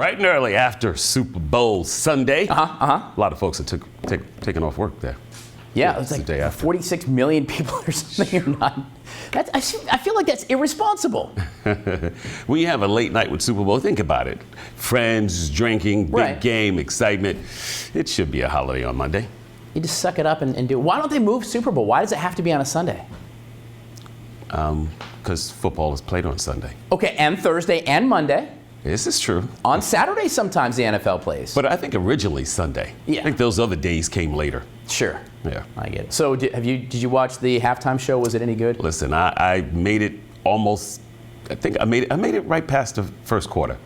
Bright and early after Super Bowl Sunday. A lot of folks are taking off work there. Yeah, it's the like day after. 46 million people or something. Or not. I feel like that's irresponsible. We have a late night with Super Bowl. Think about it. Friends, drinking, big Right. game, excitement. It should be a holiday on Monday. You just suck it up and do it. Why don't they move Super Bowl? Why does it have to be on a Sunday? Because football is played on Sunday. Okay, and Thursday and Monday. This is true. On Saturday, sometimes the NFL plays. But I think originally Sunday. Yeah. I think those other days came later. Sure. Yeah. I get it. So did you watch the halftime show? Was it any good? Listen, I made it almost. I think I made it right past the first quarter.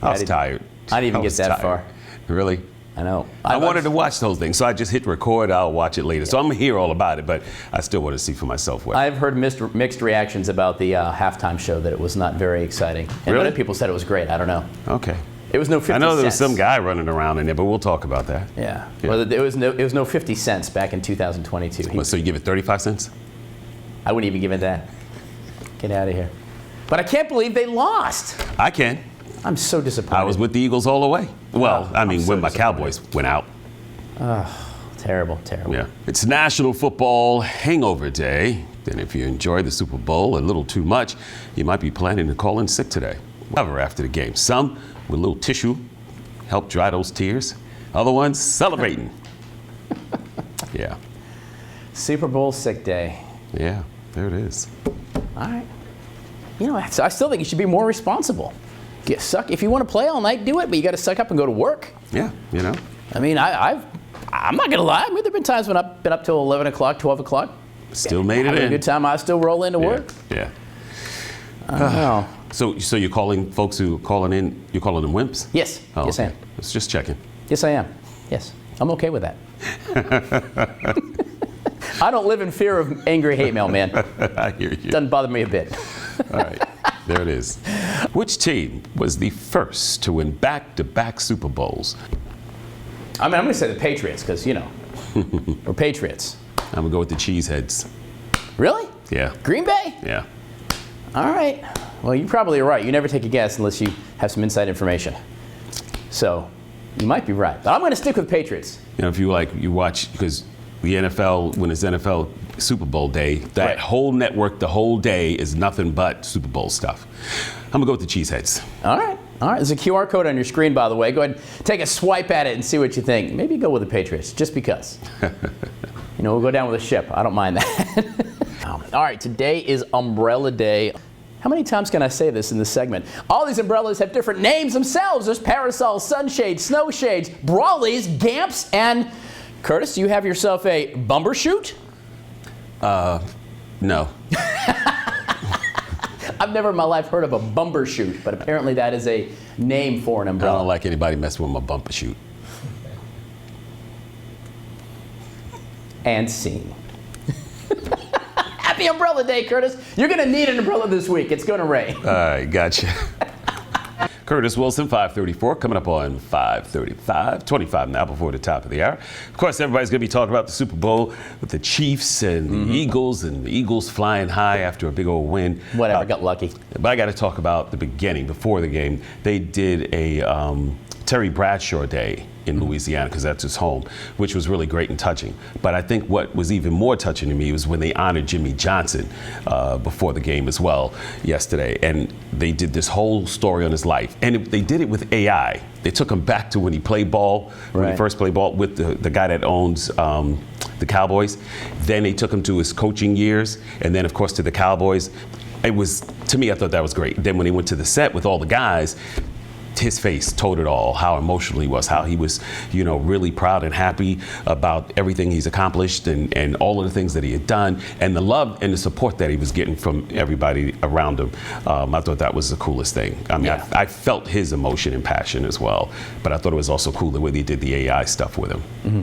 I was tired. I didn't even get was that tired. far. Really? I know. I wanted to watch the whole thing, so I just hit record. I'll watch it later. So I'm going to hear all about it, but I still want to see for myself. I've heard mixed reactions about the halftime show, that it was not very exciting. And Really? other people said it was great. I don't know. Okay. It was no 50 cents. I know there was some guy running around in there, but we'll talk about that. Yeah. Well, it was no 50 cents back in 2022. So you give it 35 cents? I wouldn't even give it that. Get out of here. But I can't believe they lost. I can. I'm so disappointed. I was with the Eagles all the way. Well, I mean, so when my disappointed. Cowboys went out. Terrible. Yeah. It's National Football Hangover Day. And if you enjoy the Super Bowl a little too much, you might be planning to call in sick today. However, after the game, some with a little tissue help dry those tears. Other ones celebrating. Yeah. Super Bowl sick day. Yeah, there it is. All right. You know, I still think you should be more responsible. If you want to play all night, do it, but you got to suck up and go to work. Yeah, you know. I mean, I'm not going to lie. I mean, there have been times when I've been up till 11 o'clock, 12 o'clock. Still made it Having in. a good time. I still roll into work. Yeah. I don't know. So you're calling folks who calling in, you're calling them wimps? Yes. Oh, Yes, I okay. am. Let's just checking. Yes, I am. Yes. I'm okay with that. I don't live in fear of angry hate mail, man. I hear you. Doesn't bother me a bit. All right. There it is. Which team was the first to win back-to-back Super Bowls? I mean, I'm going to say the Patriots because, you know, we're Patriots. I'm going to go with the Cheeseheads. Really? Yeah. Green Bay? Yeah. All right. Well, you're probably right. You never take a guess unless you have some inside information. So you might be right. But I'm going to stick with Patriots. You know, if you watch, because the NFL, when it's NFL Super Bowl day, that Right. whole network, the whole day is nothing but Super Bowl stuff. I'm going to go with the Cheeseheads. All right. All right. There's a QR code on your screen, by the way. Go ahead and take a swipe at it and see what you think. Maybe go with the Patriots, just because. You know, we'll go down with a ship. I don't mind that. All right. Today is Umbrella Day. How many times can I say this in this segment? All these umbrellas have different names themselves. There's parasols, sunshades, snow shades, brawlies, gamps, and Curtis, you have yourself a bumbershoot? No. I've never in my life heard of a bumbershoot, but apparently that is a name for an I umbrella. don't like anybody messing with my bumper shoot. And scene. Happy Umbrella Day, Curtis. You're going to need an umbrella this week. It's going to rain. All right, gotcha. Curtis Wilson, 534, coming up on 535, 25 now before the top of the hour. Of course, everybody's going to be talking about the Super Bowl with the Chiefs and the Eagles flying high after a big old win. Whatever, got lucky. But I got to talk about the beginning, before the game. They did a Terry Bradshaw Day in Louisiana, because that's his home, which was really great and touching. But I think what was even more touching to me was when they honored Jimmy Johnson before the game as well yesterday. And they did this whole story on his life. And they did it with AI. They took him back to when he played ball, when he Right. first played ball with the guy that owns the Cowboys. Then they took him to his coaching years, and then, of course, to the Cowboys. It was, to me, I thought that was great. Then when he went to the set with all the guys, his face told it all, how emotional he was, how he was, you know, really proud and happy about everything he's accomplished and all of the things that he had done, and the love and the support that he was getting from everybody around him. I thought that was the coolest thing. I mean, Yeah. I felt his emotion and passion as well, but I thought it was also cool the way they did the AI stuff with him. Mm-hmm.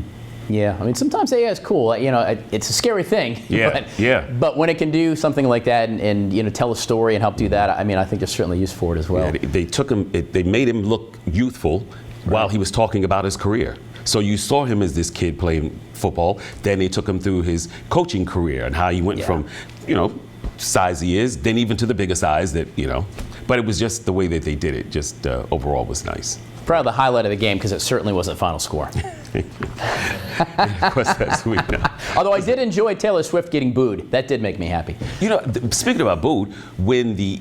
Yeah, I mean, sometimes AI is cool. You know, it's a scary thing. Yeah, yeah. But when it can do something like that and you know, tell a story and help do that, I mean, I think there's certainly use for it as well. Yeah, they took him, they made him look youthful while he was talking about his career. So you saw him as this kid playing football. Then they took him through his coaching career and how he went Yeah. from, you know, size he is, then even to the bigger size that, you know. But it was just the way that they did it. Just overall was nice. Probably the highlight of the game because it certainly wasn't final score. Of course, that's we know. Although I did enjoy Taylor Swift getting booed. That did make me happy. You know, speaking about booed, when the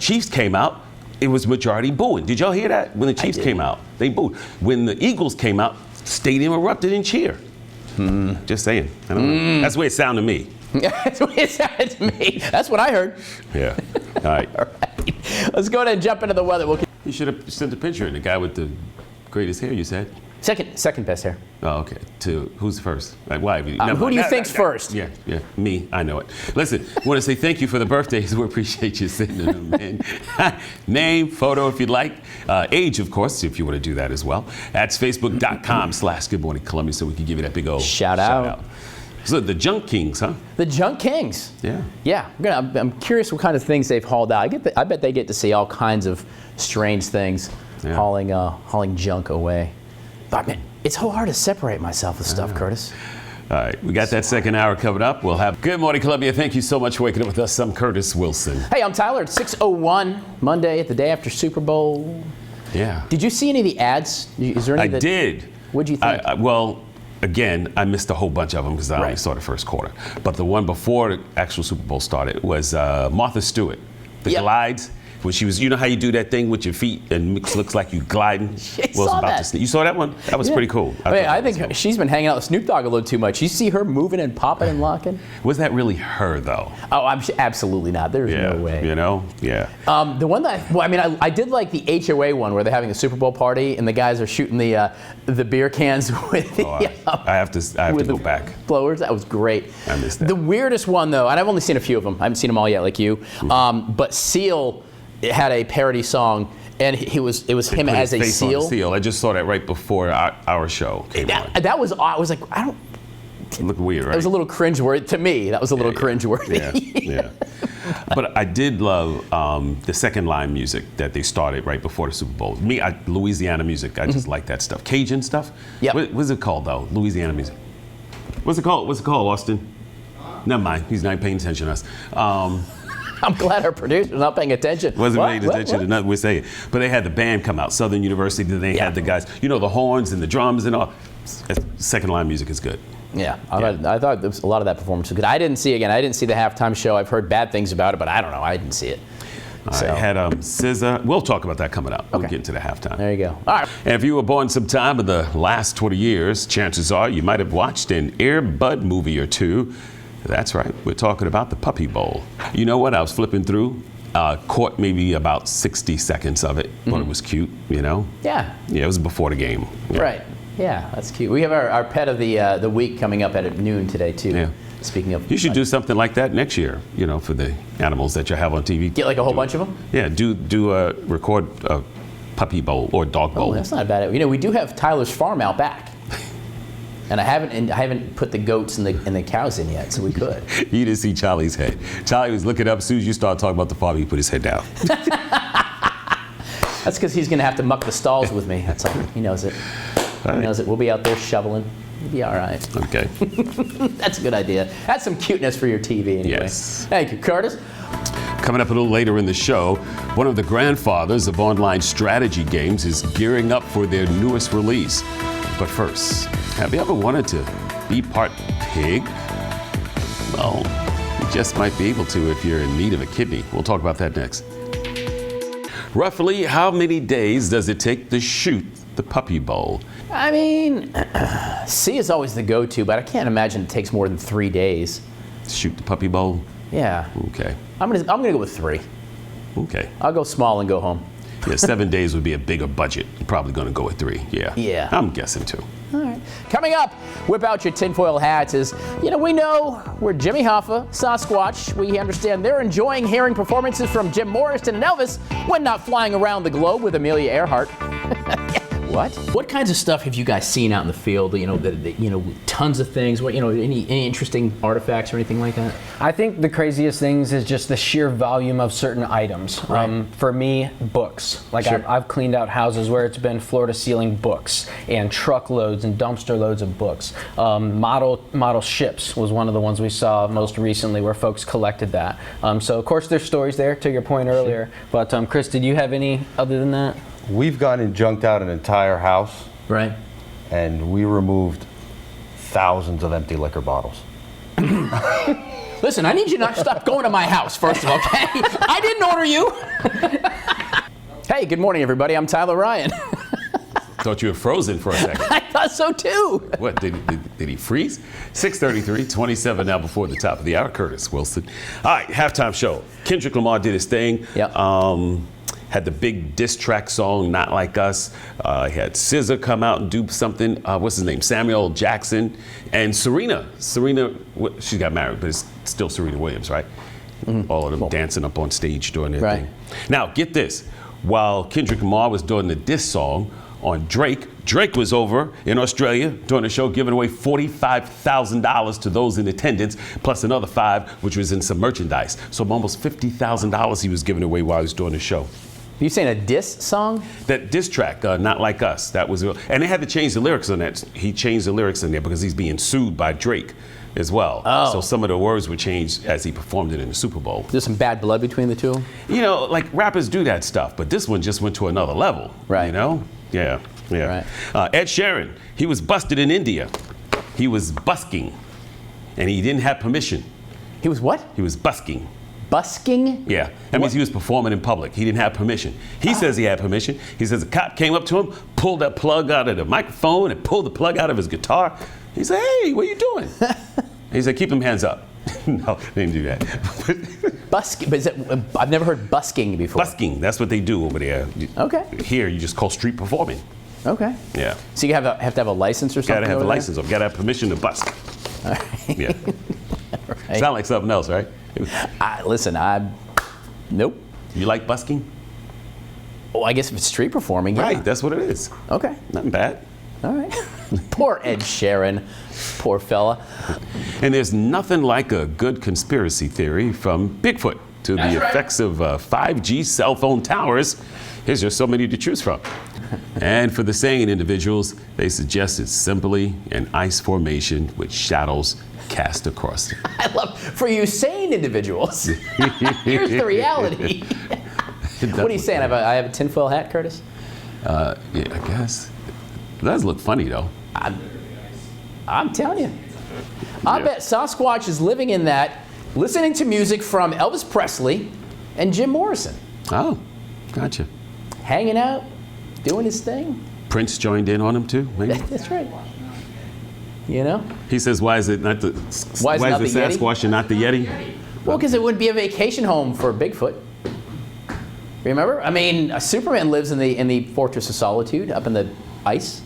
Chiefs came out, it was majority booing. Did y'all hear that? When the Chiefs came out, they booed. When the Eagles came out, stadium erupted in cheer. Just saying. I don't know. That's the way it sounded to me. That's the way it sounded to me. That's what I heard. Yeah. All right. All right. Let's go ahead and jump into the weather. You should have sent a picture of the guy with the greatest hair, you said. Second best hair. Oh, okay. To who's first? Like, why? Who do you think's first? Yeah, me. I know it. Listen, I want to say thank you for the birthdays. We appreciate you sending them in. Name, photo, if you'd like. Age, of course, if you want to do that as well. That's facebook.com/Good Morning Columbia, so we can give you that big old shout out. So the Junk Kings, huh? The Junk Kings. Yeah. Yeah. I'm curious what kind of things they've hauled out. I bet they get to see all kinds of strange things, hauling junk away. But man, it's so hard to separate myself with stuff, Curtis. All right, we got that second hour coming up. We'll have Good Morning Columbia. Thank you so much for waking up with us. I'm Curtis Wilson. Hey, I'm Tyler. It's 6:01 Monday, the day after Super Bowl. Yeah. Did you see any of the ads? Is there any I did. What'd you think? Well, again, I missed a whole bunch of them because I only saw the first quarter. But the one before the actual Super Bowl started was Martha Stewart. The glides. When she was, you know how you do that thing with your feet and it looks like you gliding? Saw that. You saw that one? That was pretty cool. I think she's been hanging out with Snoop Dogg a little too much. You see her moving and popping and locking? Was that really her, though? Oh, absolutely not. There's no way. You know? Yeah. The one that, I did like the HOA one where they're having a Super Bowl party and the guys are shooting the beer cans with the, I have to go back. Blowers. That was great. I missed that. The weirdest one, though, and I've only seen a few of them. I haven't seen them all yet like you, but Seal had a parody song, and it was him as a seal. I just saw that right before our show came on. That was odd. I was like, I don't. It looked weird, right? It was a little cringeworthy to me. That was a little cringeworthy. Yeah. But I did love the second line music that they started right before the Super Bowl. Louisiana music. I just like that stuff. Cajun stuff. Yeah. What's it called though? Louisiana music. What's it called, Austin? Never mind. He's not paying attention to us. I'm glad our producer's not paying attention. Wasn't paying attention to nothing we're saying. But they had the band come out, Southern University. Then they had the guys, the horns and the drums and all. Second line music is good. Yeah, I thought a lot of that performance was good. I didn't see the halftime show. I've heard bad things about it, but I don't know. I didn't see it. I had SZA. We'll talk about that coming up. We'll get into the halftime. There you go. All right. And if you were born sometime in the last 20 years, chances are you might have watched an Air Bud movie or two. That's right. We're talking about the Puppy Bowl. You know what? I was flipping through, caught maybe about 60 seconds of it. Thought it was cute, Yeah. Yeah, it was before the game. Yeah. Right. Yeah, that's cute. We have our pet of the week coming up at noon today, too. Yeah. Speaking of... You should do something like that next year, for the animals that you have on TV. Get like a whole bunch of them? Yeah, record a Puppy Bowl or Dog Bowl. Oh, that's not bad. We do have Tyler's Farm out back. And I haven't put the goats and the cows in yet, so we could. You didn't see Charlie's head. Charlie was looking up as soon as you started talking about the farm. He put his head down. That's because he's going to have to muck the stalls with me. That's all. He knows it. He knows it. We'll be out there shoveling. We'll be all right. Okay. That's a good idea. That's some cuteness for your TV anyway. Yes. Thank you, Curtis. Coming up a little later in the show, one of the grandfathers of online strategy games is gearing up for their newest release. But first, have you ever wanted to be part pig? Well, you just might be able to if you're in need of a kidney. We'll talk about that next. Roughly, how many days does it take to shoot the Puppy Bowl? C is always the go-to, but I can't imagine it takes more than 3 days. Shoot the Puppy Bowl? Yeah. Okay. I'm gonna go with 3. Okay. I'll go small and go home. Yeah, 7 days would be a bigger budget. Probably going to go with 3. Yeah. Yeah. I'm guessing 2. All right. Coming up, whip out your tinfoil hats. We know we're Jimmy Hoffa, Sasquatch. We understand they're enjoying hearing performances from Jim Morrison and Elvis when not flying around the globe with Amelia Earhart. what? What kinds of stuff have you guys seen out in the field? Tons of things. What, any interesting artifacts or anything like that? I think the craziest things is just the sheer volume of certain items. Right. For me, books. Like Sure. I've cleaned out houses where it's been floor-to-ceiling books and truckloads and dumpster loads of books. Model ships was one of the ones we saw most recently where folks collected that. So of course there's stories there to your point earlier. But Chris, did you have any other than that? We've gone and junked out an entire house, Right. and we removed thousands of empty liquor bottles. Listen, I need you not to stop going to my house, first of all, okay? I didn't order you. Hey, good morning, everybody. I'm Tyler Ryan. Thought you were frozen for a second. I thought so, too. What, did he freeze? 6:33, 27 now before the top of the hour. Curtis Wilson. All right, halftime show. Kendrick Lamar did his thing. Yep. Had the big diss track song, Not Like Us. He had SZA come out and do something. What's his name? Samuel Jackson. And Serena, she got married, but it's still Serena Williams, right? Mm-hmm. All of them dancing up on stage doing their thing. Now, get this. While Kendrick Lamar was doing the diss song on Drake was over in Australia doing a show giving away $45,000 to those in attendance, plus another $5,000, which was in some merchandise. So almost $50,000 he was giving away while he was doing the show. You saying a diss song? That diss track, Not Like Us, that was, and they had to change the lyrics on that. He changed the lyrics in there because he's being sued by Drake as well. Oh. So some of the words were changed as he performed it in the Super Bowl. There's some bad blood between the two? Like rappers do that stuff, but this one just went to another level. Right. Yeah. Right. Ed Sheeran, he was busted in India. He was busking, and he didn't have permission. He was what? He was busking. Busking? Yeah, that means he was performing in public. He didn't have permission. He says he had permission. He says a cop came up to him, pulled that plug out of the microphone and pulled the plug out of his guitar. He said, "Hey, what are you doing?" He said, "Keep them hands up." No, they didn't do that. Busking, but I've never heard busking before. Busking, that's what they do over there. Okay. Here, you just call street performing. Okay. Yeah. So you have to have a license or something? Gotta have over a there? license, or gotta have permission to busk. All right. Yeah. Right. Sound like something else, right? Nope. You like busking? Oh, I guess if it's street performing, yeah. Right, that's what it is. Okay. Nothing bad. All right. Poor Ed Sheeran. Poor fella. And there's nothing like a good conspiracy theory from Bigfoot to the effects of 5G cell phone towers. Here's just so many to choose from. And for the sane individuals, they suggest it's simply an ice formation with shadows cast across it. I love, for you sane individuals, here's the reality. What are you saying? I have a tinfoil hat, Curtis? Yeah, I guess. It does look funny, though. I'm telling you. I bet Sasquatch is living in that, listening to music from Elvis Presley and Jim Morrison. Oh, gotcha. Hanging out, doing his thing. Prince joined in on him, too, maybe? That's right. You know? He says, why is it not the Why is it not the Yeti? Sasquatch and not the Yeti? Well, because it would be a vacation home for Bigfoot. Remember? I mean, Superman lives in the Fortress of Solitude, up in the ice.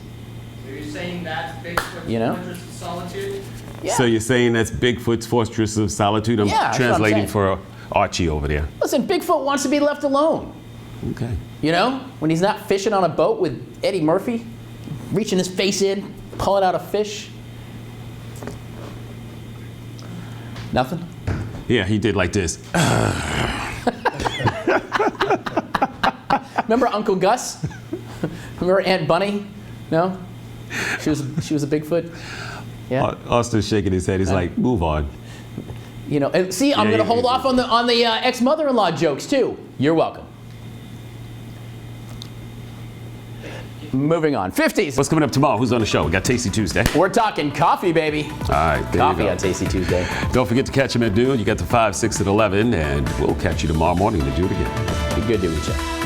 So you're saying that's Bigfoot's You know? Fortress of Solitude? Yeah. So you're saying that's Bigfoot's Fortress of Solitude? I'm Yeah, that's what I'm translating saying. for Archie over there. Listen, Bigfoot wants to be left alone. Okay. You know? When he's not fishing on a boat with Eddie Murphy, reaching his face in, pulling out a fish. Nothing? Yeah, he did like this. Remember Uncle Gus? Remember Aunt Bunny? No? She was a Bigfoot? Yeah. Austin's shaking his head. He's like, move on. You know, and see, I'm Yeah, going to yeah, hold yeah. off on the ex-mother-in-law jokes too. You're welcome. Moving on. 50s. What's coming up tomorrow? Who's on the show? We got Tasty Tuesday. We're talking coffee, baby. All right, there Coffee you on go. Tasty Tuesday. Don't forget to catch him at noon. You got the 5, 6, and 11, and we'll catch you tomorrow morning to do it again. Be good to each other.